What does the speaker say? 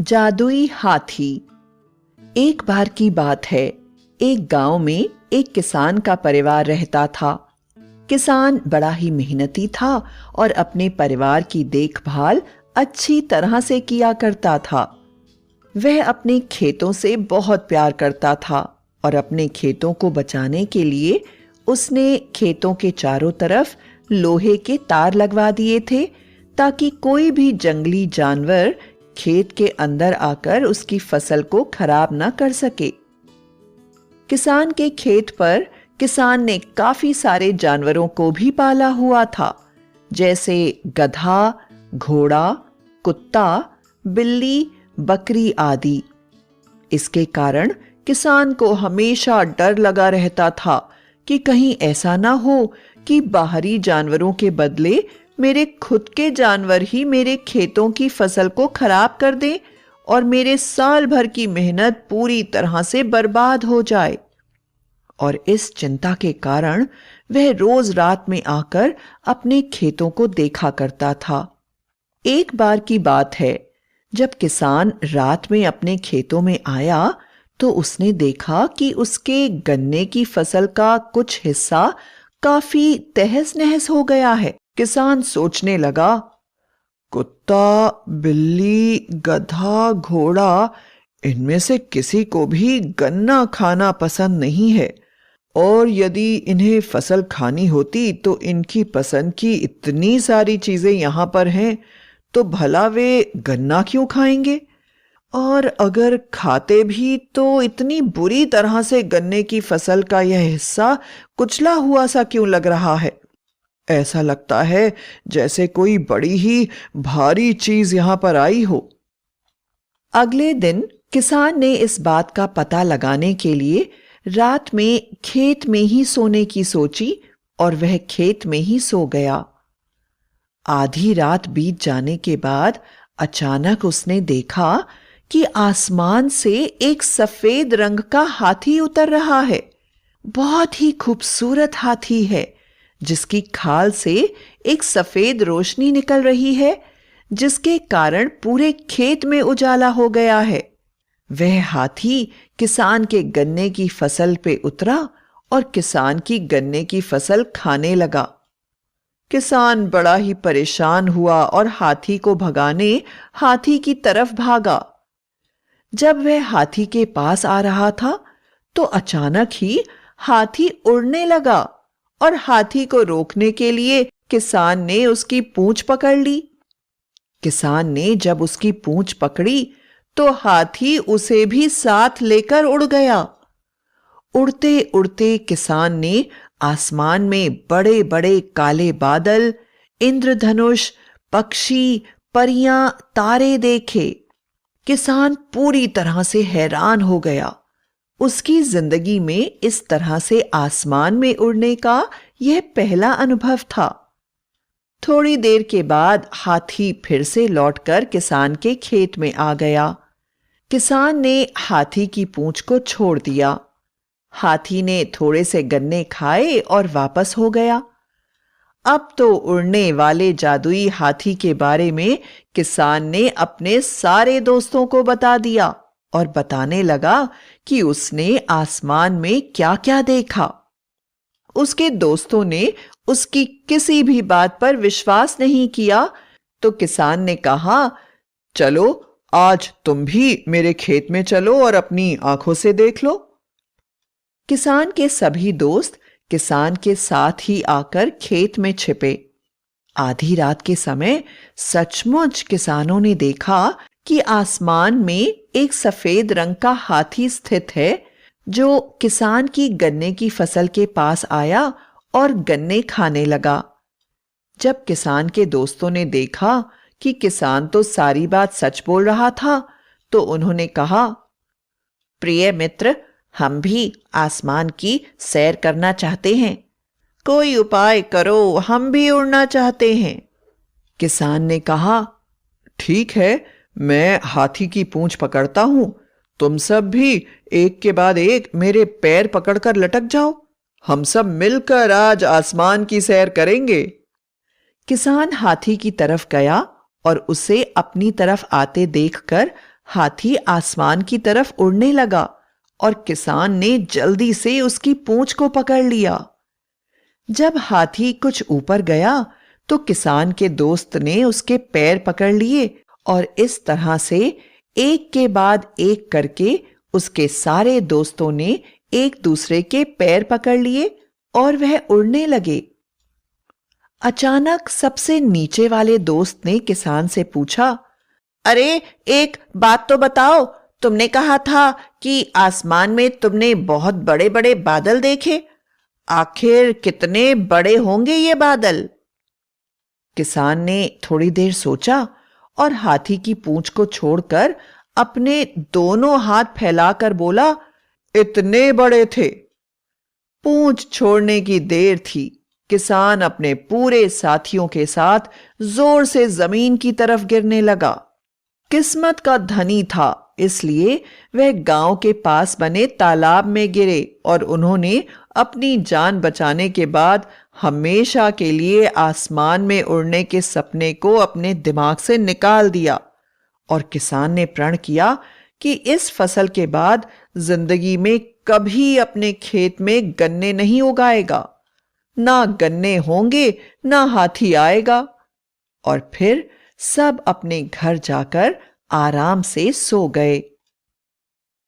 जादुई हाथी। एक बार की बात है, एक गांव में एक किसान का परिवार रहता था। किसान बड़ा ही मेहनती था और अपने परिवार की देखभाल अच्छी तरह से किया करता था। वह अपने खेतों से बहुत प्यार करता था और अपने खेतों को बचाने के लिए उसने खेतों के चारों तरफ लोहे के तार लगवा दिए थे, ताकि कोई भी जंगली जानवर खेत के अंदर आकर उसकी फसल को खराब न कर सके। किसान के खेत पर किसान ने काफी सारे जानवरों को भी पाला हुआ था, जैसे गधा, घोड़ा, कुत्ता, बिल्ली, बकरी आदि। इसके कारण किसान को हमेशा डर लगा रहता था कि कहीं ऐसा ना हो कि बाहरी जानवरों के बदले मेरे खुद के जानवर ही मेरे खेतों की फसल को खराब कर दें और मेरे साल भर की मेहनत पूरी तरह से बर्बाद हो जाए। और इस चिंता के कारण वह रोज रात में आकर अपने खेतों को देखा करता था। एक बार की बात है, जब किसान रात में अपने खेतों में आया तो उसने देखा कि उसके गन्ने की फसल का कुछ हिस्सा काफी तहस नहस हो गया है। किसान सोचने लगा, कुत्ता, बिल्ली, गधा, घोड़ा, इनमें से किसी को भी गन्ना खाना पसंद नहीं है, और यदि इन्हें फसल खानी होती तो इनकी पसंद की इतनी सारी चीजें यहाँ पर हैं, तो भला वे गन्ना क्यों खाएंगे? और अगर खाते भी तो इतनी बुरी तरह से गन्ने की फसल का यह हिस्सा कुचला हुआ सा क्यों लग रहा है? ऐसा लगता है जैसे कोई बड़ी ही भारी चीज यहां पर आई हो। अगले दिन किसान ने इस बात का पता लगाने के लिए रात में खेत में ही सोने की सोची और वह खेत में ही सो गया। आधी रात बीत जाने के बाद अचानक उसने देखा कि आसमान से एक सफेद रंग का हाथी उतर रहा है। बहुत ही खूबसूरत हाथी है, जिसकी खाल से एक सफेद रोशनी निकल रही है, जिसके कारण पूरे खेत में उजाला हो गया है। वह हाथी किसान के गन्ने की फसल पे उतरा और किसान की गन्ने की फसल खाने लगा। किसान बड़ा ही परेशान हुआ और हाथी को भगाने हाथी की तरफ भागा। जब वह हाथी के पास आ रहा था तो अचानक ही हाथी उड़ने लगा और हाथी को रोकने के लिए किसान ने उसकी पूंछ पकड़ ली। किसान ने जब उसकी पूंछ पकड़ी तो हाथी उसे भी साथ लेकर उड़ गया। उड़ते उड़ते किसान ने आसमान में बड़े बड़े काले बादल, इंद्रधनुष, पक्षी, परियां, तारे देखे। किसान पूरी तरह से हैरान हो गया। उसकी जिंदगी में इस तरह से आसमान में उड़ने का यह पहला अनुभव था। थोड़ी देर के बाद हाथी फिर से लौटकर किसान के खेत में आ गया। किसान ने हाथी की पूंछ को छोड़ दिया। हाथी ने थोड़े से गन्ने खाए और वापस हो गया। अब तो उड़ने वाले जादुई हाथी के बारे में किसान ने अपने सारे दोस्तों को बता दिया और बताने लगा कि उसने आसमान में क्या-क्या देखा। उसके दोस्तों ने उसकी किसी भी बात पर विश्वास नहीं किया, तो किसान ने कहा, चलो आज तुम भी मेरे खेत में चलो और अपनी आंखों से देख लो। किसान के सभी दोस्त किसान के साथ ही आकर खेत में छिपे। आधी रात के समय सचमुच किसानों ने देखा कि आसमान में एक सफेद रंग का हाथी स्थित है, जो किसान की गन्ने की फसल के पास आया और गन्ने खाने लगा। जब किसान के दोस्तों ने देखा कि किसान तो सारी बात सच बोल रहा था, तो उन्होंने कहा, प्रिय मित्र, हम भी आसमान की सैर करना चाहते हैं। कोई उपाय करो, हम भी उड़ना चाहते हैं। किसान ने कहा, ठीक है, मैं हाथी की पूंछ पकड़ता हूं, तुम सब भी एक के बाद एक मेरे पैर पकड़कर लटक जाओ। हम सब मिलकर आज आसमान की सैर करेंगे। किसान हाथी की तरफ गया और उसे अपनी तरफ आते देखकर हाथी आसमान की तरफ उड़ने लगा और किसान ने जल्दी से उसकी पूंछ को पकड़ लिया। जब हाथी कुछ ऊपर गया तो किसान के दोस्त ने उसके पैर पकड़ लिए और इस तरह से एक के बाद एक करके उसके सारे दोस्तों ने एक दूसरे के पैर पकड़ लिए और वह उड़ने लगे। अचानक सबसे नीचे वाले दोस्त ने किसान से पूछा, अरे एक बात तो बताओ, तुमने कहा था कि आसमान में तुमने बहुत बड़े बड़े बादल देखे, आखिर कितने बड़े होंगे ये बादल? किसान ने थोड़ी देर सोचा और हाथी की पूंछ को छोड़कर अपने दोनों हाथ फैलाकर बोला, इतने बड़े थे। पूंछ छोड़ने की देर थी, किसान अपने पूरे साथियों के साथ जोर से जमीन की तरफ गिरने लगा। किस्मत का धनी था, इसलिए वह गांव के पास बने तालाब में गिरे और उन्होंने अपनी जान बचाने के बाद हमेशा के लिए आसमान में उड़ने के सपने को अपने दिमाग से निकाल दिया और किसान ने प्रण किया कि इस फसल के बाद जिंदगी में कभी अपने खेत में गन्ने नहीं उगाएगा। ना गन्ने होंगे, ना हाथी आएगा। और फिर सब अपने घर जाकर आराम से सो गए।